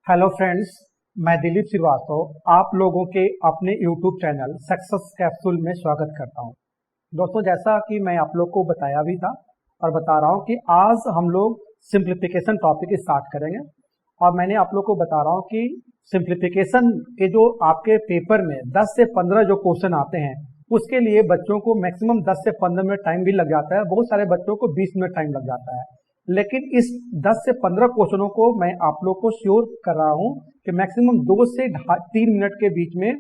Hello friends, मैं दिलीप श्रीवास्तव आप लोगों के अपने यूट्यूब चैनल सक्सेस कैप्सूल में स्वागत करता हूं। दोस्तों, जैसा कि मैं आप लोग को बताया भी था और बता रहा हूं कि आज हम लोग सिंप्लीफिकेशन टॉपिक स्टार्ट करेंगे। और मैंने आप लोग को बता रहा हूं कि सिंप्लीफिकेशन के जो आपके पेपर में 10 से 15 जो क्वेश्चन आते हैं उसके लिए बच्चों को मैक्सिमम 10 से 15 मिनट टाइम भी लग जाता है। बहुत सारे बच्चों को 20 मिनट टाइम लग जाता है, लेकिन इस 10 से 15 क्वेश्चनों को मैं आप लोग को श्योर कर रहा हूं कि मैक्सिमम 2 से 3 मिनट के बीच में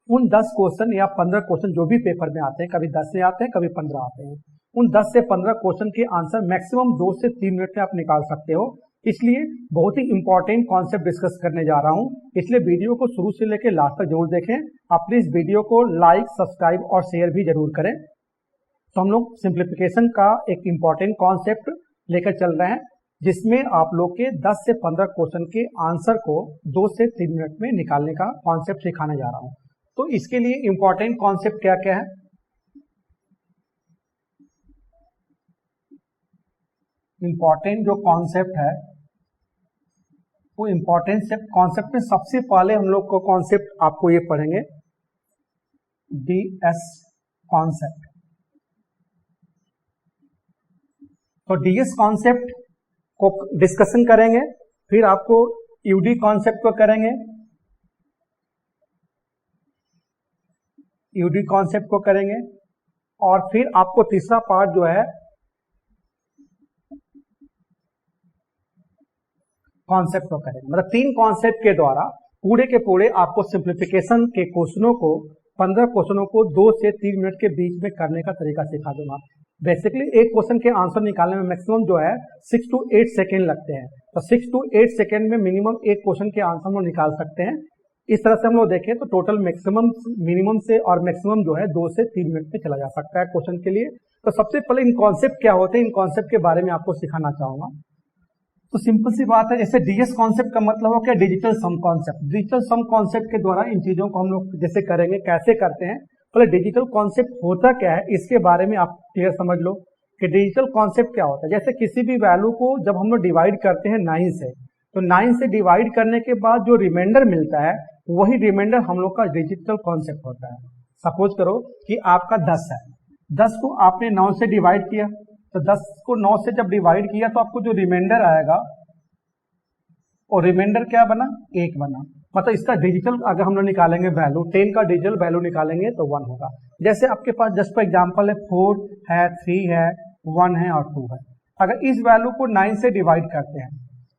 उन 10 क्वेश्चन या 15 क्वेश्चन जो भी पेपर में आते हैं, कभी 10 से आते हैं, कभी 15 आते हैं, उन 10 से 15 क्वेश्चन के आंसर मैक्सिमम 2 से 3 मिनट में आप निकाल सकते हो। इसलिए बहुत ही इंपॉर्टेंट कॉन्सेप्ट डिस्कस करने जा रहा हूं, इसलिए वीडियो को शुरू से लेकर लास्ट तक जरूर देखें। आप प्लीज वीडियो को लाइक, सब्सक्राइब और शेयर भी जरूर करें। तो हम लोग सिंप्लीफिकेशन का एक इंपॉर्टेंट कॉन्सेप्ट लेकर चल रहे हैं, जिसमें आप लोग के 10 से 15 क्वेश्चन के आंसर को 2 से 3 मिनट में निकालने का कॉन्सेप्ट सिखाने जा रहा हूं। तो इसके लिए इंपॉर्टेंट कॉन्सेप्ट क्या क्या है? इंपॉर्टेंट जो कॉन्सेप्ट है वो इंपॉर्टेंट कॉन्सेप्ट में सबसे पहले हम लोग को कॉन्सेप्ट आपको ये पढ़ेंगे, डीएस कॉन्सेप्ट। तो डीएस कॉन्सेप्ट को डिस्कशन करेंगे, फिर आपको यूडी कॉन्सेप्ट को करेंगे, यूडी कॉन्सेप्ट को करेंगे, और फिर आपको तीसरा पार्ट जो है कॉन्सेप्ट को करेंगे। मतलब 3 कॉन्सेप्ट के द्वारा पूरे के पूरे आपको सिंप्लीफिकेशन के क्वेश्चनों को 15 क्वेश्चनों को 2 से 3 मिनट के बीच में करने का तरीका सिखा दूंगा। बेसिकली एक क्वेश्चन के आंसर निकालने में मैक्सिमम जो है 6 to 8 सेकेंड लगते हैं। तो 6 to 8 सेकेंड में मिनिमम एक क्वेश्चन के आंसर हम लोग निकाल सकते हैं। इस तरह से हम लोग देखें तो टोटल मैक्सिमम मिनिमम से और मैक्सिमम जो है 2 से 3 मिनट में चला जा सकता है क्वेश्चन के लिए। तो सबसे पहले इन कॉन्सेप्ट क्या होते हैं, इन कॉन्सेप्ट के बारे में आपको सिखाना चाहूंगा। तो सिंपल सी बात है, जैसे डीएस कॉन्सेप्ट का मतलब हो क्या, digital sum concept. Digital sum concept के द्वारा इन चीजों को हम लोग जैसे करेंगे, कैसे करते हैं, पहले डिजिटल कॉन्सेप्ट होता क्या है इसके बारे में आप क्लियर समझ लो कि डिजिटल कॉन्सेप्ट क्या होता है। जैसे किसी भी वैल्यू को जब हम लोग डिवाइड करते हैं 9 से, तो 9 से डिवाइड करने के बाद जो रिमाइंडर मिलता है वही रिमाइंडर हम लोग का डिजिटल कॉन्सेप्ट होता है। सपोज करो कि आपका 10 है, 10 को आपने 9 से डिवाइड किया, तो 10 को 9 से जब डिवाइड किया तो आपको जो रिमाइंडर आएगा और रिमाइंडर क्या बना, 1 बना। मतलब इसका डिजिटल अगर हम लोग निकालेंगे वैल्यू, 10 का डिजिटल वैल्यू निकालेंगे तो 1 होगा। जैसे आपके पास जस्ट फॉर एग्जांपल है 4 है, 3 है, 1 है और 2 है। अगर इस वैल्यू को 9 से डिवाइड करते हैं,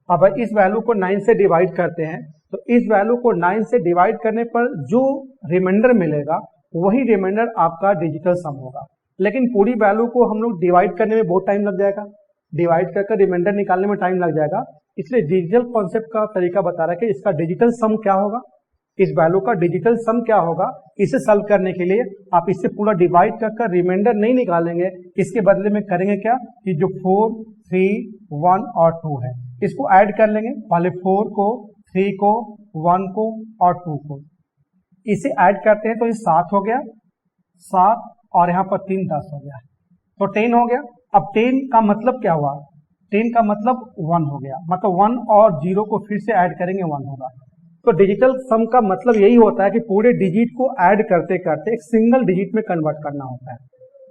अब इस वैल्यू को 9 से डिवाइड करते हैं, तो इस वैल्यू को 9 से डिवाइड करने पर जो रिमाइंडर मिलेगा वही रिमाइंडर आपका डिजिटल सम होगा। लेकिन पूरी वैल्यू को हम लोग डिवाइड करने में बहुत टाइम लग जाएगा, डिवाइड करके रिमाइंडर निकालने में टाइम लग जाएगा। इसलिए डिजिटल कॉन्सेप्ट का तरीका बता रहा है कि इसका डिजिटल सम क्या होगा, इस वैल्यू का डिजिटल सम क्या होगा। इसे सॉल्व करने के लिए आप इससे पूरा डिवाइड कर रिमाइंडर नहीं निकालेंगे, इसके बदले में करेंगे क्या कि जो 4, 3, 1 और 2 है इसको ऐड कर लेंगे। पहले 4 को, 3 को, 1 को और 2 को, इसे ऐड करते हैं तो ये 7 हो गया, 7 और यहाँ पर 3 10 हो गया, तो 10 हो गया। अब 10 का मतलब क्या हुआ, 10 का मतलब 1 हो गया, मतलब 1 और 0 को फिर से ऐड करेंगे 1 होगा। तो डिजिटल सम का मतलब यही होता है कि पूरे डिजिट को ऐड करते करते एक सिंगल डिजिट में कन्वर्ट करना होता है।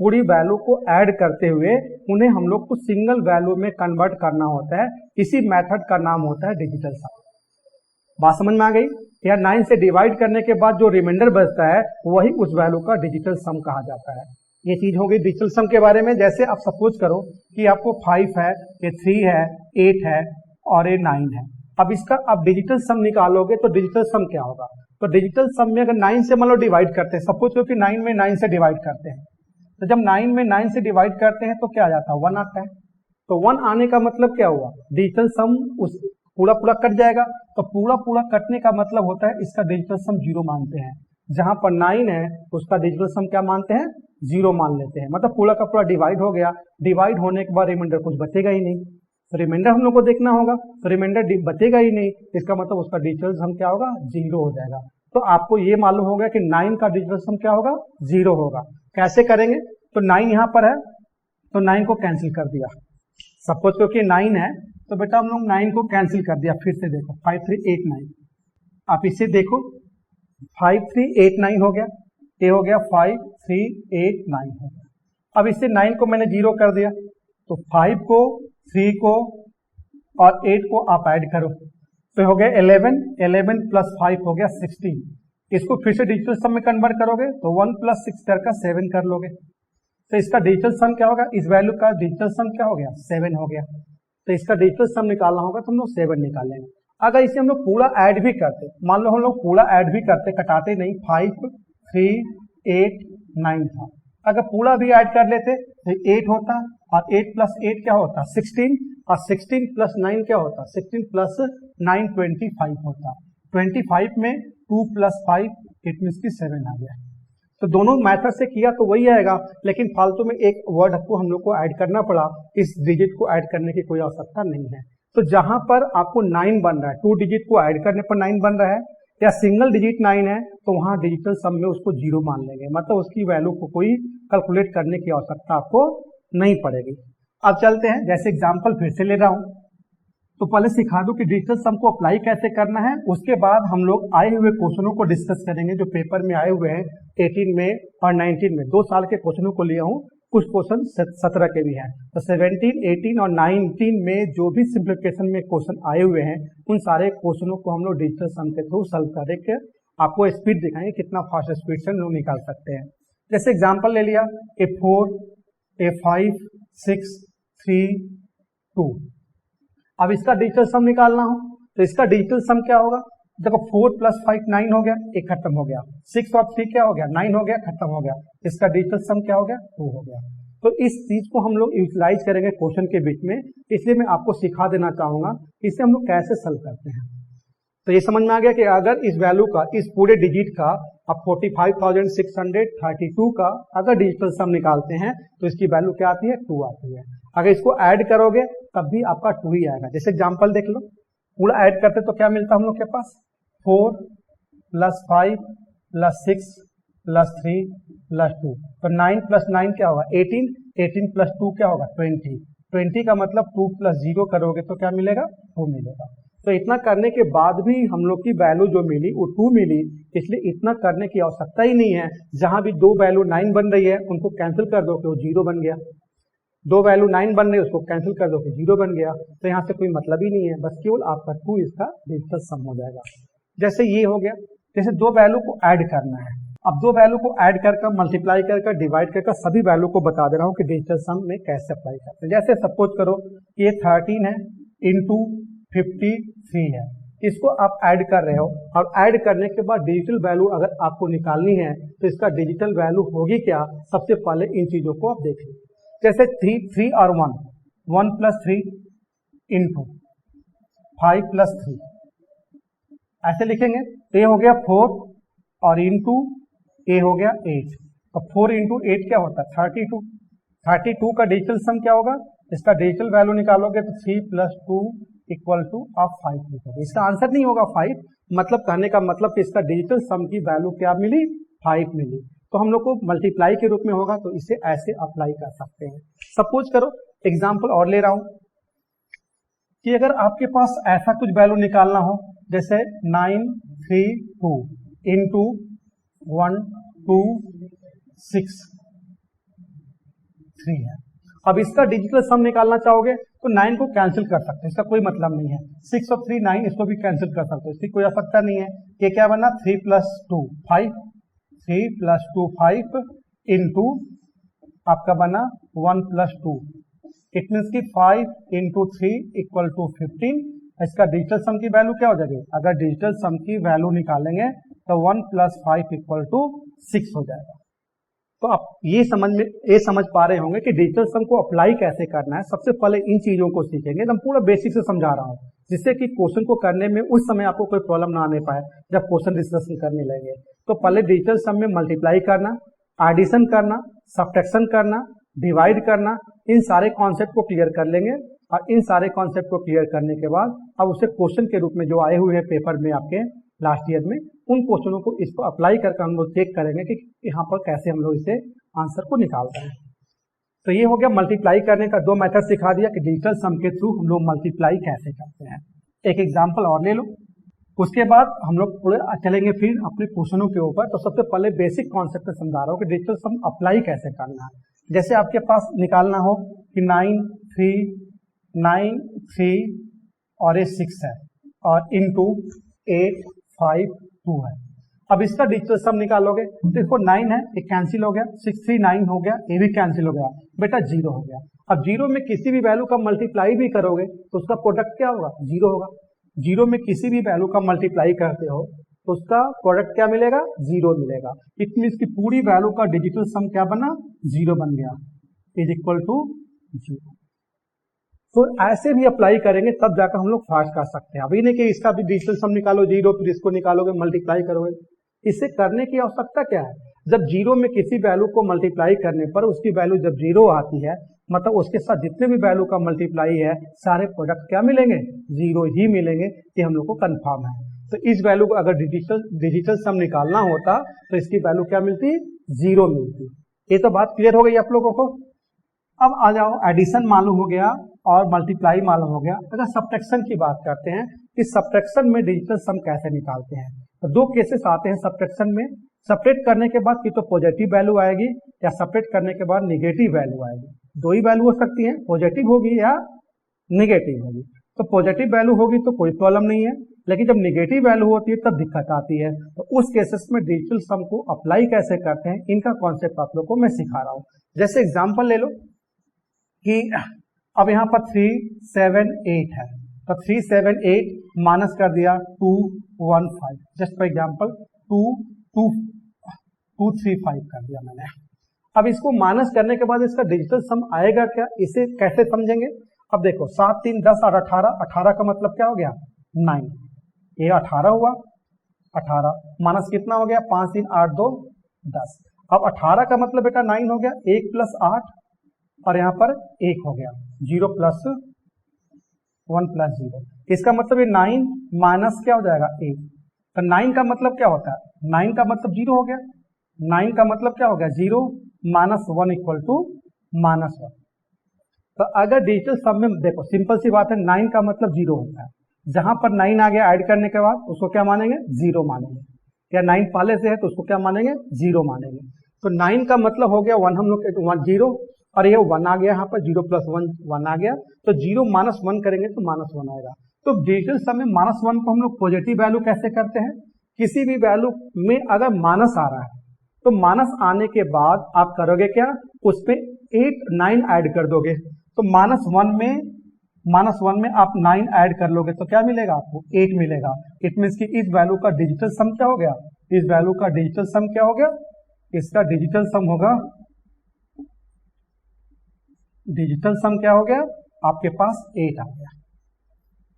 पूरी वैल्यू को ऐड करते हुए उन्हें हम लोग को सिंगल वैल्यू में कन्वर्ट करना होता है। इसी मेथड का नाम होता है डिजिटल सम। बात समझ में आ गई? या 9 से डिवाइड करने के बाद जो रिमाइंडर बचता है वही उस वैल्यू का डिजिटल सम कहा जाता है। ये चीज हो गई डिजिटल सम के बारे में। जैसे आप सपोज करो कि आपको 5 है, ये 3 है, 8 है और ये 9 है। अब इसका आप डिजिटल सम निकालोगे तो डिजिटल सम क्या होगा। तो डिजिटल सम में अगर 9 से मान लो डिवाइड करते हैं, सपोज करो कि 9 में 9 से डिवाइड करते हैं, तो जब 9 में 9 से डिवाइड करते हैं तो क्या आ जाता है, 1 आता है। तो 1 आने का मतलब क्या हुआ, डिजिटल सम उस पूरा पूरा कट जाएगा। तो पूरा पूरा कटने का मतलब होता है इसका डिजिटल सम 0 मानते हैं। जहां पर 9 है उसका डिजिटल सम क्या मानते हैं, 0 मान लेते हैं। मतलब पूरा का पूरा डिवाइड हो गया, डिवाइड होने के बाद रिमाइंडर कुछ बचेगा ही नहीं, तो रिमाइंडर हम लोग को देखना होगा। तो रिमाइंडर बचेगा ही नहीं, इसका मतलब उसका डिजिटल सम क्या होगा, 0 हो जाएगा। तो आपको ये मालूम हो गया कि 9 का डिजिटल सम क्या होगा, 0 होगा। कैसे करेंगे, तो 9 यहाँ पर है तो 9 को कैंसिल कर दिया, सपोज क्योंकि 9 है तो बेटा हम लोग 9 को कैंसिल कर दिया, फिर से देखो 5 3 8 9, आप इसे देखो 5 3 8 9 हो गया, ये हो गया 5 3 8 9 हो गया। अब इससे 9 को मैंने 0 कर दिया, तो 5 को 3 को और 8 को आप ऐड करो तो हो गया 11, 11 प्लस 5 हो गया 16। इसको फिर से डिजिटल सम में कन्वर्ट करोगे तो 1 प्लस 6 करके 7 कर लोगे, तो इसका डिजिटल सम क्या होगा, इस वैल्यू का डिजिटल सम क्या हो गया 7 हो गया। तो इसका डिजिटल सम निकालना होगा तो हम लोग 7 निकालेंगे। अगर इसे हम लोग पूरा ऐड भी करते, मान लो हम लोग पूरा ऐड भी करते, कटाते नहीं, 5 3 8 9 था, अगर पूरा भी ऐड कर लेते तो 8 होता और 8 प्लस 8 क्या होता 16, और 16 प्लस 9 क्या होता 16 प्लस 9 25 होता। 25 में 2 प्लस 5 इट मीन्स की 7 आ गया। तो दोनों मेथड से किया तो वही आएगा, लेकिन फालतू में एक वर्ड को हम लोग को ऐड करना पड़ा, इस डिजिट को ऐड करने की कोई आवश्यकता नहीं है। तो जहां पर आपको 9 बन रहा है, 2 डिजिट को ऐड करने पर 9 बन रहा है, या सिंगल डिजिट 9 है, तो वहां डिजिटल सम में उसको 0 मान लेंगे, मतलब उसकी वैल्यू को कोई कैलकुलेट करने की आवश्यकता आपको नहीं पड़ेगी। अब चलते हैं, जैसे एग्जाम्पल फिर से ले रहा हूं, तो पहले सिखा दूं कि डिजिटल सम को अप्लाई कैसे करना है, उसके बाद हम लोग आए हुए क्वेश्चनों को डिस्कस करेंगे जो पेपर में आए हुए हैं 18 में और 19 में। 2 साल के क्वेश्चनों को लिया हूं, कुछ क्वेश्चन 17 के भी हैं, तो 17, 18 और 19 में जो भी सिंप्लीफिकेशन में क्वेश्चन आए हुए हैं उन सारे क्वेश्चनों को हम लोग डिजिटल सम के थ्रू सॉल्व करके आपको स्पीड दिखाएंगे, कितना फास्ट स्पीड से हम लोग निकाल सकते हैं। जैसे एग्जाम्पल ले लिया, A4 A5 6 3 2। अब इसका डिजिटल सम निकालना हो तो इसका डिजिटल सम क्या होगा, देखो 4 प्लस 5 9 हो गया, एक खत्म हो गया, 6 और 3 क्या हो गया 9 हो गया, खत्म हो गया, इसका डिजिटल सम क्या हो गया 2 हो गया। तो इस चीज को हम लोग यूटिलाइज करेंगे क्वेश्चन के बीच में, इसलिए मैं आपको सिखा देना चाहूंगा इसे हम लोग कैसे सॉल्व करते हैं। तो ये समझ में आ गया कि अगर इस वैल्यू का, इस पूरे डिजिट का अब 45,632 का अगर डिजिटल सम निकालते हैं तो इसकी वैल्यू क्या आती है 2 आती है। अगर इसको ऐड करोगे तब भी आपका 2 ही आएगा। जैसे एग्जांपल देख लो, पूरा ऐड करते तो क्या मिलता हम लोग के पास 4 प्लस 5 प्लस 6 प्लस 3 प्लस 2, तो 9 प्लस 9 क्या होगा 18, 18 प्लस 2 क्या होगा 20, 20 का मतलब 2 प्लस 0 करोगे तो क्या मिलेगा 2 मिलेगा। तो इतना करने के बाद भी हम लोग की वैल्यू जो मिली वो 2 मिली, इसलिए इतना करने की आवश्यकता ही नहीं है। जहां भी 2 वैल्यू 9 बन रही है उनको कैंसिल कर दो कि वो 0 बन गया, 2 वैल्यू 9 बन रही है उसको कैंसिल कर दो कि 0 बन गया, तो यहाँ से कोई मतलब ही नहीं है, बस केवल आपका 2 इसका डिजिटल सम हो जाएगा। जैसे ये हो गया, जैसे 2 वैल्यू को ऐड करना है, अब 2 वैल्यू को ऐड करके मल्टीप्लाई करके डिवाइड करके सभी वैल्यू को बता दे रहा हूँ कि डिजिटल सम में कैसे अप्लाई करते हैं। जैसे सपोज करो कि ये 13 है इंटू 53 है, इसको आप ऐड कर रहे हो और ऐड करने के बाद डिजिटल वैल्यू अगर आपको निकालनी है तो इसका डिजिटल वैल्यू होगी क्या, सबसे पहले इन चीजों को आप देख लो। जैसे 3 और 1 प्लस 3 इंटू 5 प्लस 3 ऐसे लिखेंगे, तो ये हो गया 4 और इंटू ए हो गया 8, तो 4 इंटू 8 क्या होता है 32, 32 का डिजिटल सम क्या होगा, इसका डिजिटल वैल्यू निकालोगे तो 3 प्लस 2 इक्वल टू आप 5 लिखोगे। इसका आंसर नहीं होगा 5, मतलब कहने का मतलब कि इसका डिजिटल सम की वैल्यू क्या मिली 5 मिली, तो हम लोग को मल्टीप्लाई के रूप में होगा तो इसे ऐसे अप्लाई कर सकते हैं। सपोज करो एग्जांपल और ले रहा हूं कि अगर आपके पास ऐसा कुछ वैल्यू निकालना हो जैसे 932 इंटू 1263 है, अब इसका डिजिटल सम निकालना चाहोगे तो 9 को कैंसिल कर सकते हो, इसका कोई मतलब नहीं है, 6 और 3 9, इसको भी कैंसिल कर सकते हो, इसकी कोई आवश्यकता नहीं है। ये क्या बना 3 प्लस 2 5, 3 प्लस 2 5 इंटू आपका बना 1 प्लस 2, इट मीन्स की 5 इंटू 3 इक्वल टू 15। इसका डिजिटल सम की वैल्यू क्या हो जाएगी, अगर डिजिटल सम की वैल्यू निकालेंगे तो 1 प्लस 5 इक्वल टू 6 हो जाएगा। तो आप ये समझ पा रहे होंगे कि डिजिटल सम को अप्लाई कैसे करना है। सबसे पहले इन चीजों को सीखेंगे, एकदम पूरा बेसिक से समझा रहा हूँ, जिससे कि क्वेश्चन को करने में उस समय आपको कोई प्रॉब्लम ना आने पाए जब क्वेश्चन डिस्कशन करने लगेंगे। तो पहले डिजिटल सम में मल्टीप्लाई करना, एडिशन करना, सब्ट्रैक्शन करना, डिवाइड करना, इन सारे कॉन्सेप्ट को क्लियर कर लेंगे और इन सारे कॉन्सेप्ट को क्लियर करने के बाद अब उसे क्वेश्चन के रूप में जो आए हुए हैं पेपर में आपके लास्ट ईयर में, उन क्वेश्चनों को इसको अप्लाई करके हम लोग चेक करेंगे कि यहाँ पर कैसे हम लोग इसे आंसर को निकालते हैं। तो ये हो गया मल्टीप्लाई करने का दो मेथड सिखा दिया कि डिजिटल सम के थ्रू हम लोग मल्टीप्लाई कैसे करते हैं। एक एग्जांपल और ले लो, उसके बाद हम लोग पूरे चलेंगे फिर अपने क्वेश्चनों के ऊपर। तो सबसे पहले बेसिक कॉन्सेप्ट समझा रहा हूँ कि डिजिटल सम अप्लाई कैसे करना है। जैसे आपके पास निकालना हो कि 9 3 और ये 6 है और इनटू 8 5 2 है। अब इसका डिजिटल सम निकालोगे, देखो 9 है, ये कैंसिल हो गया, 6 3 9 हो गया, ये भी कैंसिल हो गया, बेटा 0 हो गया। अब 0 में किसी भी वैल्यू का मल्टीप्लाई भी करोगे तो उसका प्रोडक्ट क्या होगा? 0 होगा। 0 में किसी भी वैल्यू का मल्टीप्लाई करते हो तो उसका प्रोडक्ट क्या मिलेगा? 0 मिलेगा। इट मीन्स की पूरी वैल्यू का डिजिटल सम क्या बना? 0 बन गया, इज इक्वल टू 0। तो ऐसे भी अप्लाई करेंगे तब जाकर हम लोग फास्ट कर सकते हैं। अभी नहीं कि इसका भी डिजिटल सम निकालो 0 फिर इसको निकालोगे मल्टीप्लाई करोगे। इसे करने की आवश्यकता क्या है? जब 0 में किसी वैल्यू को मल्टीप्लाई करने पर उसकी वैल्यू जब 0 आती है, मतलब उसके साथ जितने भी वैल्यू का मल्टीप्लाई है सारे प्रोडक्ट क्या मिलेंगे? 0 ही मिलेंगे। ये हम लोग को कंफर्म है। तो इस वैल्यू को अगर डिजिटल सम निकालना होता तो इसकी वैल्यू क्या मिलती? 0 मिलती। ये तो बात क्लियर हो गई आप लोगों को। अब आ जाओ, एडिशन मालूम हो गया और मल्टीप्लाई मालूम हो गया। अगर सब्ट्रैक्शन की बात करते हैं कि सब्ट्रैक्शन में डिजिटल सम कैसे निकालते हैं, तो दो केसेस आते हैं सब्ट्रैक्शन में। सेपरेट करने के बाद की तो पॉजिटिव वैल्यू आएगी या सेपरेट करने के बाद नेगेटिव वैल्यू आएगी। दो ही वैल्यू हो सकती है, पॉजिटिव होगी या नेगेटिव होगी। तो पॉजिटिव वैल्यू होगी तो कोई प्रॉब्लम नहीं है, लेकिन जब नेगेटिव वैल्यू होती है तब दिक्कत आती है। तो उस केसेस में डिजिटल सम को अप्लाई कैसे करते हैं, इनका कॉन्सेप्ट आप लोग को मैं सिखा रहा हूँ। जैसे एग्जाम्पल ले लो कि अब यहाँ पर 3 7 8 है, तो 3 7 8 माइनस कर दिया 2 1 5, जस्ट फॉर एग्जाम्पल 2 2 2 3 5 कर दिया मैंने। अब इसको माइनस करने के बाद इसका डिजिटल सम आएगा क्या, इसे कैसे समझेंगे? अब देखो 7 3 10 और 18, 18 का मतलब क्या हो गया? 9। ये 18 हुआ, 18 माइनस कितना हो गया? 5 3 8 2 10। अब 18 का मतलब बेटा 9 हो गया, 1 प्लस 8 और यहाँ पर 1 हो गया, 0 प्लस 1 प्लस 0। इसका मतलब ये 9 माइनस क्या हो जाएगा? 1। तो 9 का मतलब क्या होता है? 9 का मतलब 0 हो गया। 9 का मतलब क्या हो गया? 0 माइनस 1 इक्वल टू -1। तो अगर डिजिटल सम में देखो सिंपल सी बात है, 9 का मतलब 0 होता है। जहां पर 9 आ गया ऐड करने के बाद उसको क्या मानेंगे? 0 मानेंगे। या 9 पहले से है तो उसको क्या मानेंगे? 0 मानेंगे। तो 9 का मतलब हो गया 1, हम लोग 0 और ये 1 आ गया, यहाँ पर 0 प्लस 1 1 आ गया, तो 0 माइनस 1 करेंगे तो -1 आएगा। तो डिजिटल सम में -1 को हम लोग पॉजिटिव वैल्यू कैसे करते हैं? किसी भी वैल्यू में अगर माइनस आ रहा है तो माइनस आने के बाद आप करोगे क्या? उसमें 8 9 ऐड कर दोगे। तो -1 में आप 9 ऐड कर लोगे तो क्या मिलेगा आपको? 8 मिलेगा। इट मीन्स कि इस वैल्यू का डिजिटल सम क्या हो गया? इस वैल्यू का डिजिटल सम क्या हो गया? इसका डिजिटल सम होगा, डिजिटल सम क्या हो गया? आपके पास 8 आ गया।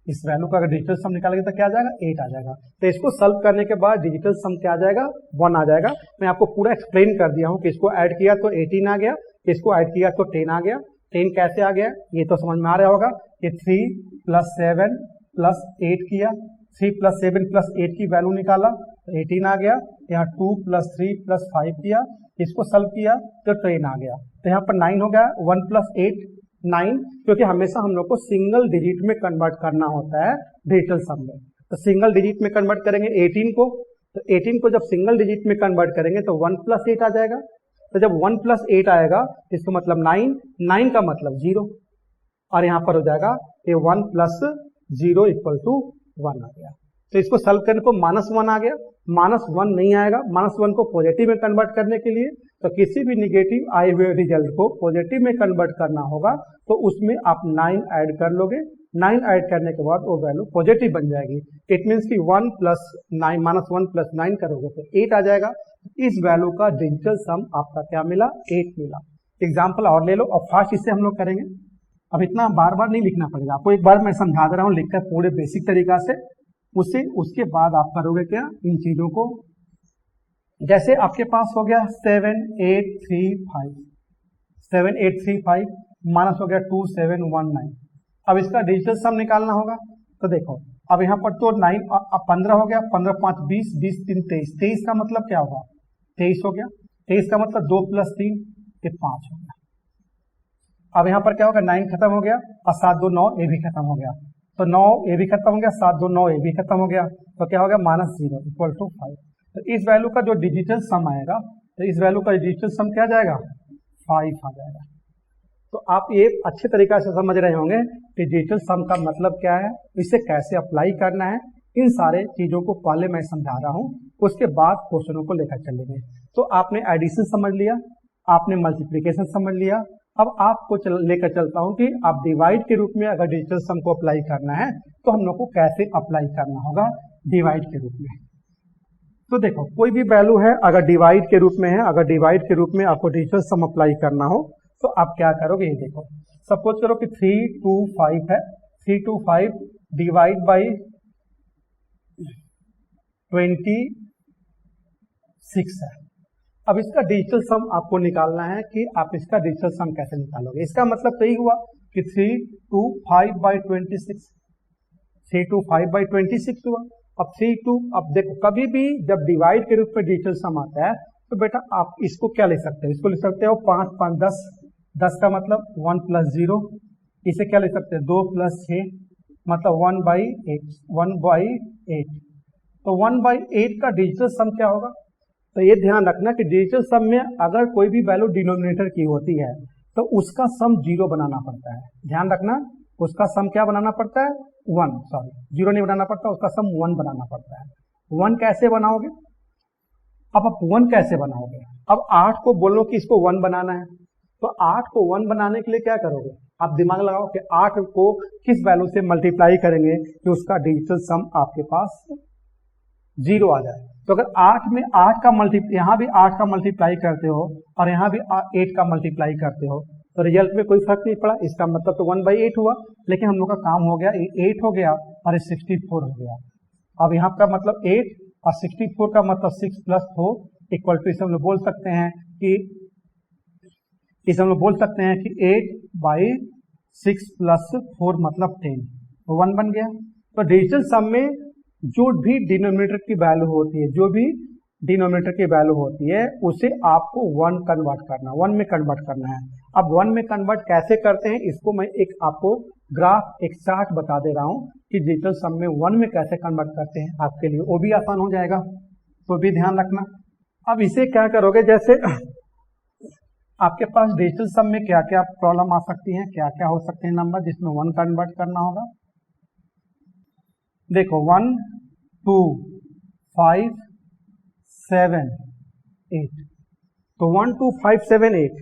इस वैल्यू का अगर डिजिटल सम निकालेंगे तो क्या आ जाएगा? 8 आ जाएगा। तो इसको सॉल्व करने के बाद डिजिटल सम क्या आ जाएगा? 1 आ जाएगा। मैं आपको पूरा एक्सप्लेन कर दिया हूं कि इसको ऐड किया तो 18 आ गया, इसको ऐड किया तो 10 आ गया। 10 कैसे आ गया ये तो समझ में आ रहा होगा। ये 3 प्लस 7 प्लस 8 किया, 3 प्लस 7 प्लस 8 की वैल्यू निकाला तो 18 आ गया। यहाँ 2 प्लस 3 प्लस 5 किया, इसको सॉल्व किया तो 10 आ गया। तो यहाँ पर 9 हो गया, 1 प्लस 8 9, क्योंकि हमेशा हम लोग को सिंगल डिजिट में कन्वर्ट करना होता है डिजिटल सम में। तो सिंगल डिजिट में कन्वर्ट करेंगे 18 को, तो 18 को जब सिंगल डिजिट में कन्वर्ट करेंगे तो 1 प्लस 8 आ जाएगा। तो जब 1 प्लस 8 आएगा इसका मतलब 9, 9 का मतलब 0 और यहाँ पर हो जाएगा ये 1 प्लस 0 इक्वल टू 1 आ गया। तो इसको सॉल्व करने पर -1 आ गया। -1 नहीं आएगा, -1 को पॉजिटिव में कन्वर्ट करने के लिए तो किसी भी निगेटिव आए हुए रिजल्ट को पॉजिटिव में कन्वर्ट करना होगा तो उसमें आप 9 ऐड कर लोगे। 9 ऐड करने के बाद वो वैल्यू पॉजिटिव बन जाएगी। इट मीन्स कि 1 प्लस 9 -1 प्लस 9 करोगे तो 8 आ जाएगा। इस वैल्यू का डिजिटल सम आपका क्या मिला? 8 मिला। एग्जाम्पल और ले लो और फास्ट इससे हम लोग करेंगे। अब इतना बार बार नहीं लिखना पड़ेगा आपको, एक बार मैं समझा दे रहा हूँ लिखकर पूरे बेसिक तरीका से। उसके बाद आप करोगे क्या? इन चीजों को, जैसे आपके पास हो गया 7 8 3 5, 7 8 3 5 माइनस हो गया 2 7 1 9। अब इसका डिजिटल सम निकालना होगा। तो देखो अब यहाँ पर तो 9 15 हो गया, 15 5 20, 20 3 23, 23 का मतलब क्या होगा? 23 हो गया। 23 का मतलब 2 प्लस 3 ये 5 हो गया। अब यहाँ पर क्या होगा, 9 खत्म हो गया और 7 2 9 ए भी खत्म हो गया, तो 9 ए भी खत्म हो गया, 7 2 9 ए भी खत्म हो गया, तो क्या हो गया -0 इक्वल टू 5। तो इस वैल्यू का जो डिजिटल सम आएगा, तो इस वैल्यू का डिजिटल सम क्या आ जाएगा, 5 आ जाएगा। तो आप ये अच्छे तरीका से समझ रहे होंगे कि डिजिटल सम का मतलब क्या है, इसे कैसे अप्लाई करना है, इन सारे चीजों को पहले मैं समझा रहा हूँ, उसके बाद क्वेश्चनों को लेकर चलेंगे। तो आपने एडिशन समझ लिया, आपने मल्टीप्लिकेशन समझ लिया, अब आपको लेकर चलता हूँ कि आप डिवाइड के रूप में अगर डिजिटल सम को अप्लाई करना है तो हम लोग को कैसे अप्लाई करना होगा डिवाइड के रूप में। तो देखो कोई भी वैल्यू है अगर डिवाइड के रूप में है, अगर डिवाइड के रूप में आपको डिजिटल सम अप्लाई करना हो तो आप क्या करोगे, ये देखो सपोज करो कि 3 2 5 है, 3 2 5 डिवाइड बाई 26 है। अब इसका डिजिटल सम आपको निकालना है कि आप इसका डिजिटल सम कैसे निकालोगे। इसका मतलब तो यही हुआ कि 3 2 5 बाई 26, 3 2 5 बाई 26 हुआ। अब 3 2, अब देखो कभी भी जब डिवाइड के रूप में डिजिटल सम आता है तो बेटा आप इसको क्या ले सकते हो, इसको ले सकते हो 5 5 10, 10 का मतलब 1 + 0, इसे क्या ले सकते हैं 2 + 6 मतलब 1/8, 1/8। तो 1/8 का डिजिटल सम क्या होगा, तो ये ध्यान रखना कि डिजिटल सम में अगर कोई भी वैल्यू डिनोमिनेटर की होती है तो उसका सम 0 बनाना पड़ता है। ध्यान रखना उसका सम क्या बनाना पड़ता है, 1, सॉरी 0 नहीं बनाना पड़ता, उसका सम 1 बनाना पड़ता है। 1 कैसे बनाओगे, अब आप 1 कैसे बनाओगे, अब 8 को बोलो कि इसको 1 बनाना है, तो 8 को 1 बनाने के लिए क्या करोगे, आप दिमाग लगाओ कि 8 को किस वैल्यू से मल्टीप्लाई करेंगे कि उसका डिजिटल सम आपके पास 0 आ जाए। तो अगर 8 में 8 का यहाँ भी 8 का मल्टीप्लाई करते हो और यहाँ भी 8 का मल्टीप्लाई करते हो तो रिजल्ट में कोई फर्क नहीं पड़ा, इसका मतलब तो 1/8 हुआ, लेकिन हम लोग का काम हो गया, 8 हो गया और 64 हो गया। अब यहाँ का मतलब 8 और 64 का मतलब 6 + 4 इक्वल टू, इसे हम लोग बोल सकते हैं कि 8/6 + 4 मतलब 10, तो 1 बन गया। तो डिजिटल सम में जो भी डिनोमिनेटर की वैल्यू होती है, जो भी डिनोमिनेटर की वैल्यू होती है उसे आपको 1 कन्वर्ट करना, 1 में कन्वर्ट करना है। अब 1 में कन्वर्ट कैसे करते हैं इसको मैं एक आपको ग्राफ, एक चार्ट बता दे रहा हूं कि डिजिटल सम में 1 में कैसे कन्वर्ट करते हैं, आपके लिए वो भी आसान हो जाएगा, तो भी ध्यान रखना। अब इसे क्या करोगे, जैसे आपके पास डिजिटल सम में क्या क्या प्रॉब्लम आ सकती है, क्या क्या हो सकते हैं नंबर जिसमें 1 कन्वर्ट करना होगा। देखो 1 2 5 7 8, तो 1 2 5 7 8,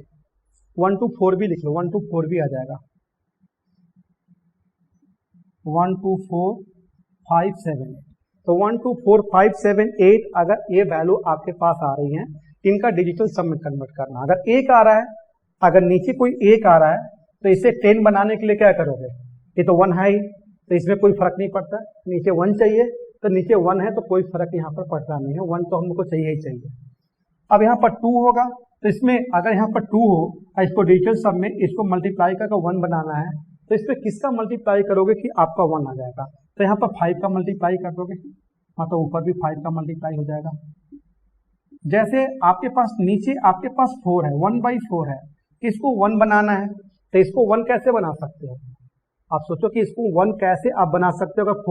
1 2 4 भी लिख लो, 1 2 4 भी आ जाएगा, 1 2 4 5 7 8। तो 1 2 4 5 7 8 अगर ये वैल्यू आपके पास आ रही है, इनका डिजिटल सम में कन्वर्ट करना। अगर 1 आ रहा है, अगर नीचे कोई 1 आ रहा है तो इसे 10 बनाने के लिए क्या करोगे, ये तो 1 है ही, तो इसमें कोई फर्क नहीं पड़ता, नीचे 1 चाहिए तो नीचे 1 है तो कोई फर्क यहाँ पर पड़ता नहीं है, 1 तो हमको चाहिए ही चाहिए। अब यहाँ पर 2 होगा तो इसमें अगर यहाँ पर 2 हो और इसको डिजिटल सम में इसको मल्टीप्लाई करके 1 बनाना है तो इसमें किसका मल्टीप्लाई करोगे कि आपका 1 आ जाएगा, तो यहाँ पर 5 का मल्टीप्लाई कर दोगे, हाँ तो ऊपर भी 5 का मल्टीप्लाई हो जाएगा। जैसे आपके पास नीचे आपके पास 4 है, 1/4 है, इसको 1 बनाना है तो इसको 1 कैसे बना सकते हो, आप सोचो कि इसको 1 कैसे आप बना सकते हो। अगर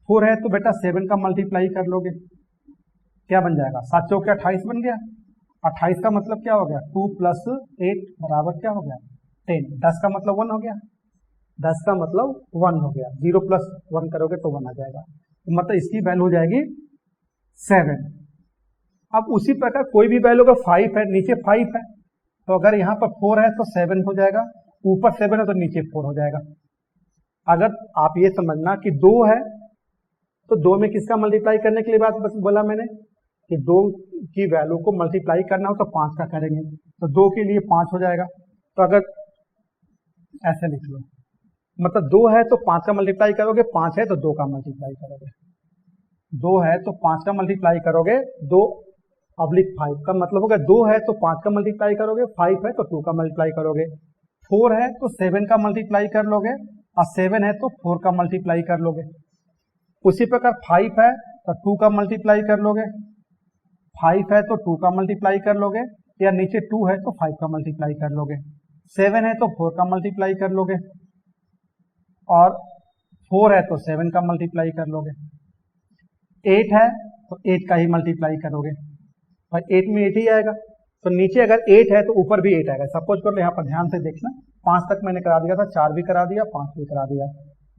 4 है तो बेटा 7 का मल्टीप्लाई कर लोगे, क्या बन जाएगा, 7 चौके 28 बन गया, 28 का मतलब क्या हो गया 2 + 8 बराबर क्या हो गया 10, 10 का मतलब 1 हो गया, 10 का मतलब 1 हो गया, 0 + 1 करोगे तो 1 आ जाएगा, तो मतलब इसकी वैल्यू हो जाएगी 7। अब उसी प्रकार कोई भी वैल्यू अगर 5 है, नीचे 5 है, तो अगर यहाँ पर 4 है तो 7 हो जाएगा, ऊपर 7 है तो नीचे 4 हो जाएगा। अगर आप ये समझना कि 2 है तो 2 में किसका मल्टीप्लाई करने के लिए बात बस बोला मैंने कि 2 की वैल्यू को मल्टीप्लाई करना हो तो 5 का करेंगे, तो 2 के लिए 5 हो जाएगा। तो अगर ऐसे लिख लो, मतलब 2 है तो 5 का मल्टीप्लाई करोगे, 5 है तो 2 का मल्टीप्लाई करोगे, 2 है तो 5 का मल्टीप्लाई करोगे, 2/5 का मतलब होगा 2 है तो 5 का मल्टीप्लाई करोगे, 5 है तो 2 का मल्टीप्लाई करोगे, 4 है तो 7 का मल्टीप्लाई कर लोगे और 7 है तो 4 का मल्टीप्लाई कर लोगे। उसी प्रकार 5 है तो 2 का मल्टीप्लाई कर लोगे, 5 है तो 2 का मल्टीप्लाई कर लोगे, या नीचे 2 है तो 5 का मल्टीप्लाई कर लोगे। 7 है तो 4 का मल्टीप्लाई कर लोगे, और 4 है तो 7 का मल्टीप्लाई कर लोगे, 8 है तो 8 का ही मल्टीप्लाई करोगे, और 8 में 8 ही आएगा, तो नीचे अगर 8 है तो ऊपर भी 8 आएगा। सपोज कर लो, यहाँ पर ध्यान से देखना, 5 तक मैंने करा दिया था, 4 भी करा दिया, 5 भी करा दिया,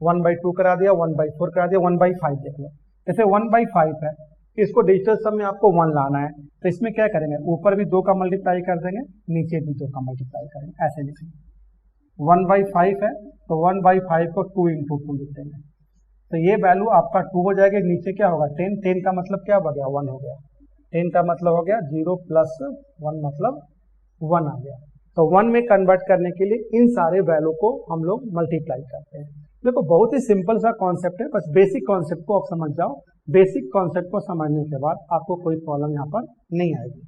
1/2 करा दिया, 1/4 करा दिया, 1/5 देख लो। जैसे 1/5 है, इसको डिजिटल सम में आपको 1 लाना है, तो इसमें क्या करेंगे, ऊपर भी 2 का मल्टीप्लाई कर देंगे, नीचे भी 2 का मल्टीप्लाई करेंगे, ऐसे लिखेंगे। 1/5 है तो 1/5 को 2 × 2 लिख देंगे, तो ये वैल्यू आपका 2 हो जाएगा। नीचे क्या होगा, 10, 10 का मतलब क्या हो गया, 1 हो गया, 10 का मतलब हो गया 0 + 1 मतलब 1 आ गया। तो 1 में कन्वर्ट करने के लिए इन सारे वैल्यू को हम लोग मल्टीप्लाई करते हैं। देखो बहुत ही सिंपल सा कॉन्सेप्ट है, बस बेसिक कॉन्सेप्ट को आप समझ जाओ। बेसिक कॉन्सेप्ट को समझने के बाद आपको कोई प्रॉब्लम यहाँ पर नहीं आएगी।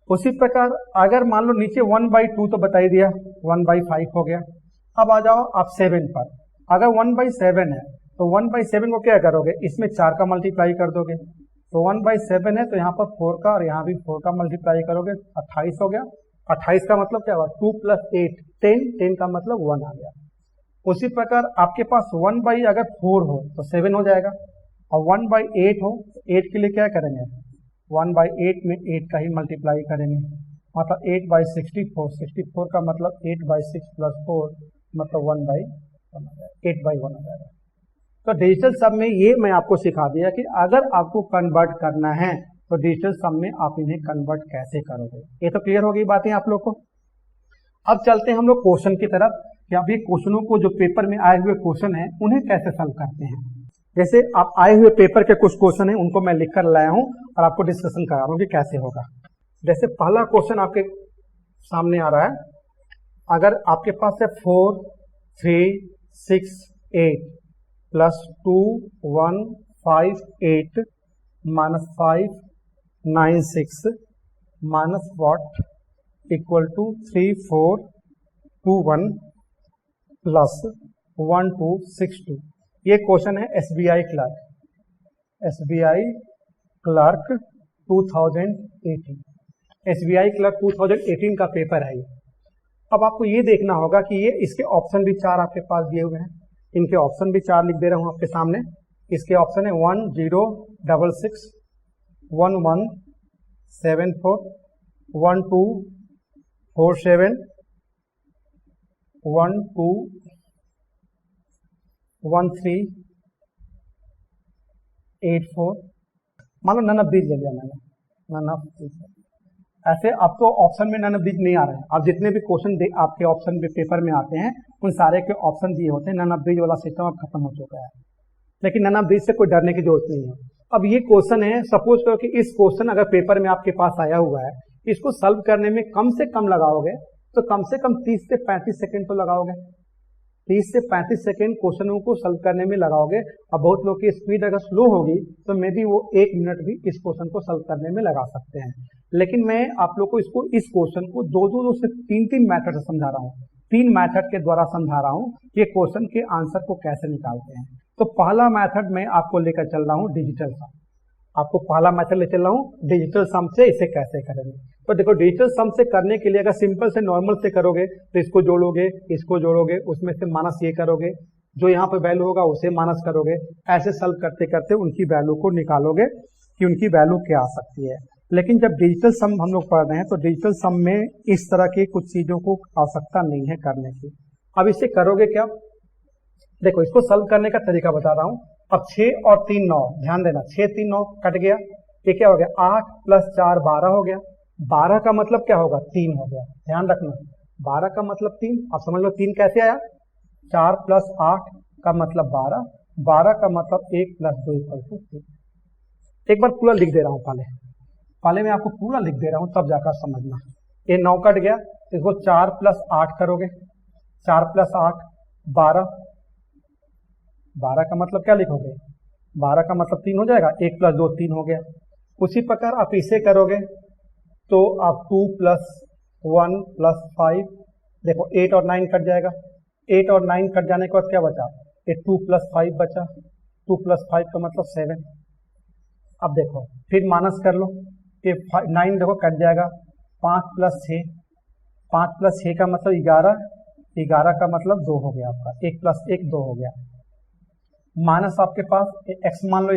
उसी प्रकार अगर मान लो नीचे 1/2 तो बता ही दिया, 1/5 हो गया। अब आ जाओ आप 7 पर, अगर 1/7 है तो 1/7 को क्या करोगे, इसमें 4 का मल्टीप्लाई कर दोगे, तो 1/7 है तो यहाँ पर 4 का और यहाँ भी 4 का मल्टीप्लाई करोगे, 28 हो गया। 28 का मतलब क्या हुआ, 2 + 8 10, 10 का मतलब 1 आ गया। उसी प्रकार आपके पास 1/4 हो तो 7 हो जाएगा, और 1/8 हो, 8 के लिए क्या करेंगे, 1/8 में 8 का ही मल्टीप्लाई करेंगे, मतलब 8/64, 64 का मतलब 8/6 + 4 मतलब 8/1 हो जाएगा। तो डिजिटल सम में ये मैं आपको सिखा दिया कि अगर आपको कन्वर्ट करना है तो डिजिटल सम में आप इन्हें कन्वर्ट कैसे करोगे। ये तो क्लियर हो गई बातें आप लोग को। अब चलते हैं हम लोग क्वेश्चन की तरफ कि अब ये क्वेश्चनों को, जो पेपर में आए हुए क्वेश्चन हैं, उन्हें कैसे सॉल्व करते हैं। जैसे आप आए हुए पेपर के कुछ क्वेश्चन हैं, उनको मैं लिख कर लाया हूं और आपको डिस्कशन करा रहा हूं कि कैसे होगा। जैसे पहला क्वेश्चन आपके सामने आ रहा है, अगर आपके पास है 4 3 6 8 +2 1 5 8 -5 9 6 माइनस वॉट = 3 4 2 1 + 1 2 6 2। ये क्वेश्चन है एसबीआई क्लर्क 2018, एसबीआई क्लर्क 2018 का पेपर है ये। अब आपको ये देखना होगा कि ये इसके ऑप्शन भी 4 आपके पास दिए हुए हैं, इनके ऑप्शन भी 4 लिख दे रहा हूं आपके सामने। इसके ऑप्शन है 1 0 6 6 1 1 7 4 1 2 4 7 1 2 1 3 8 4, मान लो नन ऑफ दीज ले लिया मैंने, नन ऑफ दीज। ऐसे अब तो ऑप्शन में नन ऑफ दीज नहीं आ रहे हैं, अब जितने भी क्वेश्चन आपके ऑप्शन पे पेपर में आते हैं उन सारे के ऑप्शन दिए होते हैं, नन ऑफ दीज वाला सिस्टम अब खत्म हो चुका है। लेकिन नन ऑफ दीज से कोई डरने की जरूरत नहीं है। अब ये क्वेश्चन है, सपोज करो कि इस क्वेश्चन अगर पेपर में आपके पास आया हुआ है, इसको सॉल्व करने में कम से कम लगाओगे तो कम से कम 30 से 35 सेकंड तो लगाओगे, 30 से 35 सेकंड क्वेश्चनों को सॉल्व करने में लगाओगे। अब बहुत लोग की स्पीड अगर स्लो होगी तो मे बी वो 1 मिनट भी इस क्वेश्चन को सॉल्व करने में लगा सकते हैं। लेकिन मैं आप लोग को इस क्वेश्चन को 2 से 3 मैथड से समझा रहा हूँ, 3 मैथड के द्वारा समझा रहा हूँ कि क्वेश्चन के आंसर को कैसे निकालते हैं। तो पहला मैथड मैं आपको लेकर चल रहा हूँ डिजिटल सम, आपको पहला मेथड ले चल रहा हूँ डिजिटल सम से इसे कैसे करेंगे। तो देखो डिजिटल सम से करने के लिए अगर सिंपल से नॉर्मल से करोगे तो इसको जोड़ोगे, उसमें से माइनस ये करोगे, जो यहाँ पे वैल्यू होगा उसे माइनस करोगे, ऐसे सॉल्व करते करते उनकी वैल्यू को निकालोगे कि उनकी वैल्यू क्या आ सकती है। लेकिन जब डिजिटल सम हम लोग पढ़ रहे हैं तो डिजिटल सम में इस तरह की कुछ चीजों को आवश्यकता नहीं है करने की। अब इसे करोगे क्या, देखो इसको सॉल्व करने का तरीका बता रहा हूँ। अब 6 और 3 9, ध्यान देना, 6 3 9 कट गया, ये क्या हो गया 8 + 4 12 हो गया। 12 का मतलब क्या होगा 3 हो गया, ध्यान रखना 12 का मतलब 3। अब समझ लो 3 कैसे आया, 4 + 8 का मतलब 12, 12 का मतलब 1 + 2 = 3। एक बार पूरा लिख दे रहा हूँ, पहले मैं आपको पूरा लिख दे रहा हूँ तब जाकर समझना। ये 9 कट गया, इसको 4 + 8 करोगे, 4 + 8 12, 12 का मतलब क्या लिखोगे, 12 का मतलब 3 हो जाएगा, 1 + 2 3 हो गया। उसी प्रकार आप इसे करोगे तो आप 2 + 1 + 5, देखो 8 और 9 कट जाएगा, 8 और 9 कट जाने के बाद क्या बचा, ये 2 + 5 बचा, 2 + 5 का मतलब 7। अब देखो फिर माइनस कर लो, ये 9 देखो कट जाएगा, 5 + 6 5 प्लस 6 का मतलब 11, 11 का मतलब 2 हो गया आपका, 1 प्लस 1 2 हो गया। माइनस आपके पास x मान लो,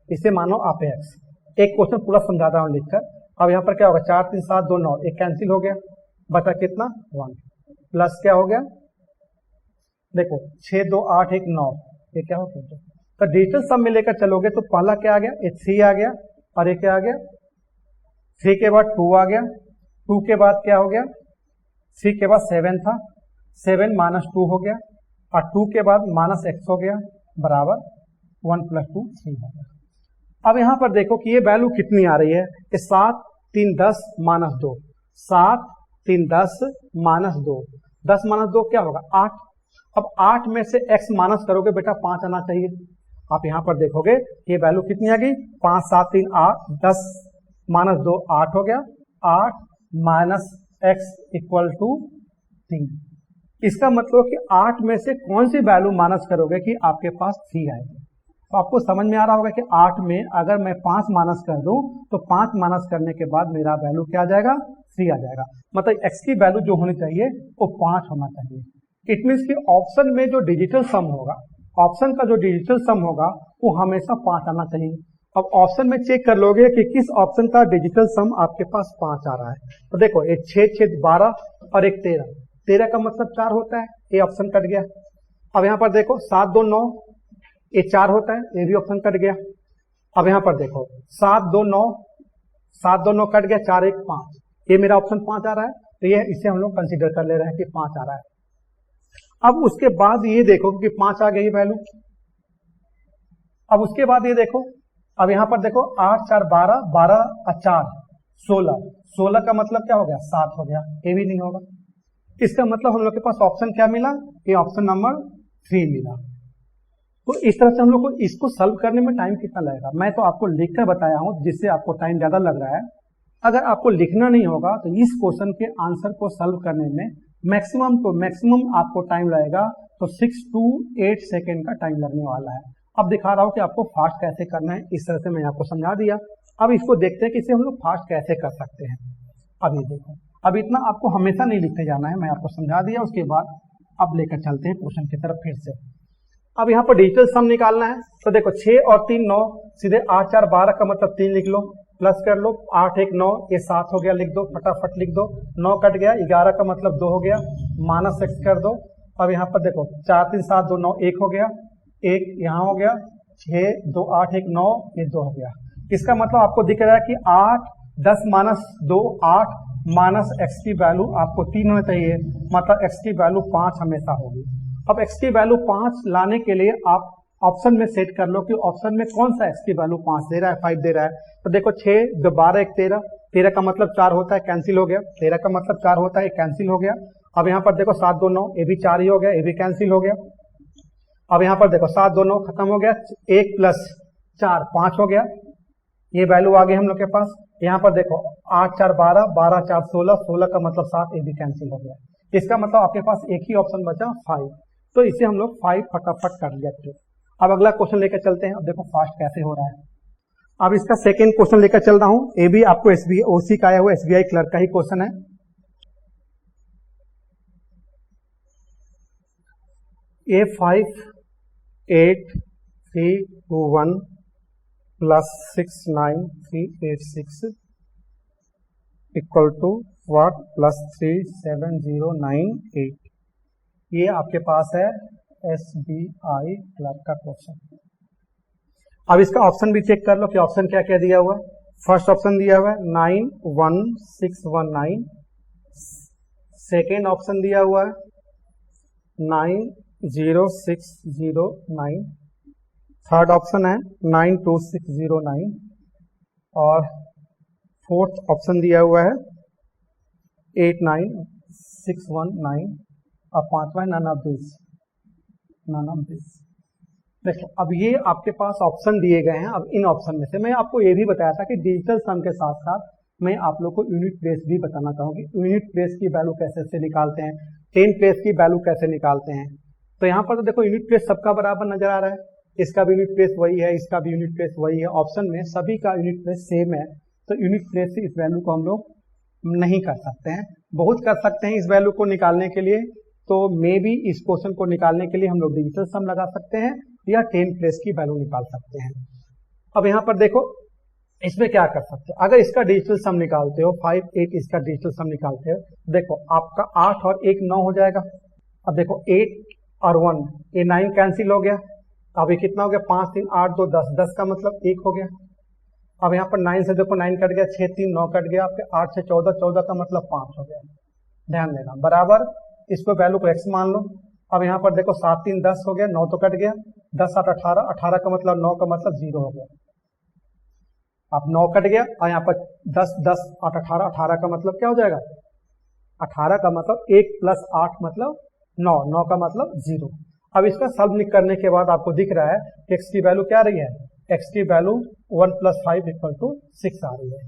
इसे मानो आप x। एक क्वेश्चन पूरा समझा रहा हूँ लिखकर। अब यहाँ पर क्या होगा, 4 3 7 2 9, एक कैंसिल हो गया, बता कितना 1, प्लस क्या हो गया, देखो 6 2 8 1 9, ये क्या हो गया। तो डिजिटल सम में लेकर चलोगे तो पहला क्या आ गया, ये 3 आ गया, और ये क्या आ गया, 3 के बाद 2 आ गया, 2 के बाद क्या हो गया, 3 के बाद 7 था, 7 माइनस 2 हो गया, और 2 के बाद माइनस x हो गया, बराबर 1 प्लस 2 3 हो गया। अब यहां पर देखो कि ये वैल्यू कितनी आ रही है, 7 3 10 माइनस 2, 7 3 10 माइनस 2, 10 माइनस 2 क्या होगा 8। अब 8 में से x माइनस करोगे बेटा 5 आना चाहिए। आप यहां पर देखोगे ये वैल्यू कितनी आ गई, 5 7 3 8, 10 माइनस 2 8 हो गया, 8 माइनस x इक्वल टू 3। इसका मतलब कि 8 में से कौन सी वैल्यू माइनस करोगे कि आपके पास 3 आएगी। तो आपको समझ में आ रहा होगा कि 8 में अगर मैं 5 माइनस कर दूं तो 5 माइनस करने के बाद मेरा वैल्यू क्या आ जाएगा, 3 आ जाएगा। मतलब x की वैल्यू जो होनी चाहिए वो 5 होना चाहिए। इट मीन्स कि ऑप्शन में जो डिजिटल सम होगा, ऑप्शन का जो डिजिटल सम होगा वो हमेशा 5 आना चाहिए। अब ऑप्शन में चेक कर लोगे कि किस ऑप्शन का डिजिटल सम आपके पास 5 आ रहा है। तो देखो एक 6 6 12 और एक 13, 13 का मतलब 4 होता है, ये ऑप्शन कट गया। अब यहाँ पर देखो 7 2 9, ये 4 होता है, ये भी ऑप्शन कट गया। अब यहाँ पर देखो 7 2 9, 7 2 9 कट गया, 4 1 5, ये मेरा ऑप्शन 5 आ रहा है, तो ये इसे हम लोग कंसीडर कर ले रहे हैं कि 5 आ रहा है। अब उसके बाद ये देखो कि 5 आ गई वैल्यू। अब उसके बाद ये देखो, अब यहां पर देखो 8 4 12, 12 और 4 16, 16 का मतलब क्या हो गया 7 हो गया, ये भी नहीं होगा। इसका मतलब हम लोग के पास ऑप्शन क्या मिला, ये ऑप्शन नंबर 3 मिला। तो इस तरह से हम लोग को इसको सॉल्व करने में टाइम कितना लगेगा, मैं तो आपको लिखकर बताया हूं जिससे आपको टाइम ज्यादा लग रहा है। अगर आपको लिखना नहीं होगा तो इस क्वेश्चन के आंसर को सॉल्व करने में मैक्सिमम तो मैक्सिमम आपको टाइम लगेगा तो 6 to 8 सेकेंड का टाइम लगने वाला है। अब दिखा रहा हूं कि आपको फास्ट कैसे करना है, इस तरह से मैं आपको समझा दिया। अब इसको देखते हैं कि इसे हम लोग फास्ट कैसे कर सकते हैं। अब ये देखो, अब इतना आपको हमेशा नहीं लिखते जाना है, मैं आपको समझा दिया। उसके बाद अब लेकर चलते हैं क्वेश्चन की तरफ फिर से। अब यहाँ पर डिजिटल सम निकालना है, तो देखो 6 और 3 9, सीधे 8 4 12 का मतलब 3 लिख लो, प्लस कर लो, 8 1 9, ये 7 हो गया, लिख दो फटाफट लिख दो। 9 कट गया, 11 का मतलब 2 हो गया, माइनस x कर दो। अब यहाँ पर देखो 4 3 7 2 9, 1 हो गया, 1 यहाँ हो गया, 6 2 8 1 9, ये 2 हो गया। इसका मतलब आपको दिख रहा है कि 8 10 माइनस 2 8 माइनस x की वैल्यू आपको 3 होना चाहिए, मतलब x की वैल्यू 5 हमेशा होगी। अब x की वैल्यू 5 लाने के लिए आप ऑप्शन में सेट कर लो कि ऑप्शन में कौन सा x की वैल्यू 5 दे रहा है, 5 दे रहा है। तो देखो 6 2 12 1 13, 13 का मतलब 4 होता है, कैंसिल हो गया, 13 का मतलब 4 होता है, कैंसिल हो गया। अब यहाँ पर देखो 7 2 9, ये भी 4 ही हो गया, ये भी कैंसिल हो गया। अब यहाँ पर देखो 7 2 9 खत्म हो गया, 1 प्लस 4 5 हो गया, ये वैल्यू आ गई हम लोग के पास। यहाँ पर देखो 8 4 12, 12 4 16, 16 का मतलब 7, ये भी कैंसिल हो गया। इसका मतलब आपके पास एक ही ऑप्शन बचा 5, तो इसे हम लोग 5 फटाफट कर लिया। अब अगला क्वेश्चन लेकर चलते हैं। अब देखो फास्ट कैसे हो रहा है। अब इसका सेकेंड क्वेश्चन लेकर चल रहा हूं, ये भी आपको ओसी का आया हुआ एसबीआई क्लर्क का ही क्वेश्चन है। A 5 8 3 2 1 plus 6 9 3 8 6 equal to what, plus 3 7 0 9 8। ये आपके पास है एसबीआई क्लर्क का क्वेश्चन। अब इसका ऑप्शन भी चेक कर लो कि ऑप्शन क्या क्या दिया हुआ है। फर्स्ट ऑप्शन दिया हुआ है 9 1 6 1 9, सेकेंड ऑप्शन दिया हुआ है 9 0 6 0 9, थर्ड ऑप्शन है 9 2 6 0 9, और फोर्थ ऑप्शन दिया हुआ है 8 9 6 1 9, और पांचवा नन ऑफ दिस। देखो अब ये आपके पास ऑप्शन दिए गए हैं। अब इन ऑप्शन में से मैं आपको ये भी बताया था कि डिजिटल सम के साथ साथ मैं आप लोग को यूनिट प्लेस भी बताना चाहूंगी। यूनिट प्लेस की वैल्यू कैसे से निकालते हैं, 10 प्लेस की वैल्यू कैसे निकालते हैं। तो यहाँ पर तो देखो यूनिट प्लेस सबका बराबर नजर आ रहा है, इसका भी यूनिट प्लेस वही है, इसका भी यूनिट प्लेस वही है, ऑप्शन में सभी का यूनिट प्लेस सेम है। तो यूनिट प्लेस से इस वैल्यू को हम लोग नहीं कर सकते हैं, बहुत कर सकते हैं इस वैल्यू को निकालने के लिए। तो मे बी इस क्वेश्चन को निकालने के लिए हम लोग डिजिटल सम लगा सकते हैं या 10 प्लेस की वैल्यू निकाल सकते हैं। अब यहाँ पर देखो इसमें क्या कर सकते हो, अगर इसका डिजिटल सम निकालते हो 5 8 इसका डिजिटल सम निकालते हो, देखो आपका 8 और 1 9 हो जाएगा। अब देखो 8 और 1 ये 9 कैंसिल हो गया। अब ये कितना हो गया 5 3 8 2 10 10 का मतलब 1 हो गया। अब यहाँ पर 9 से देखो 9 कट गया, 6 3 9 कट गया, आपके 8 से 14 14 का मतलब 5 हो गया। ध्यान देना बराबर इसको वैल्यू को x मान लो। अब यहाँ पर देखो 7 3 10 हो गया, 9 तो कट गया, 10 7 18 18 का मतलब 9 का मतलब 0 हो गया। अब 9 कट गया और यहाँ पर 10 10 8 18 18 का मतलब क्या हो जाएगा 18 का मतलब 1 + 8 मतलब 9 9 का मतलब 0। अब इसका सॉल्व करने के बाद आपको दिख रहा है कि x की वैल्यू क्या रही है, x की वैल्यू 1 + 5 = 6 आ रही है।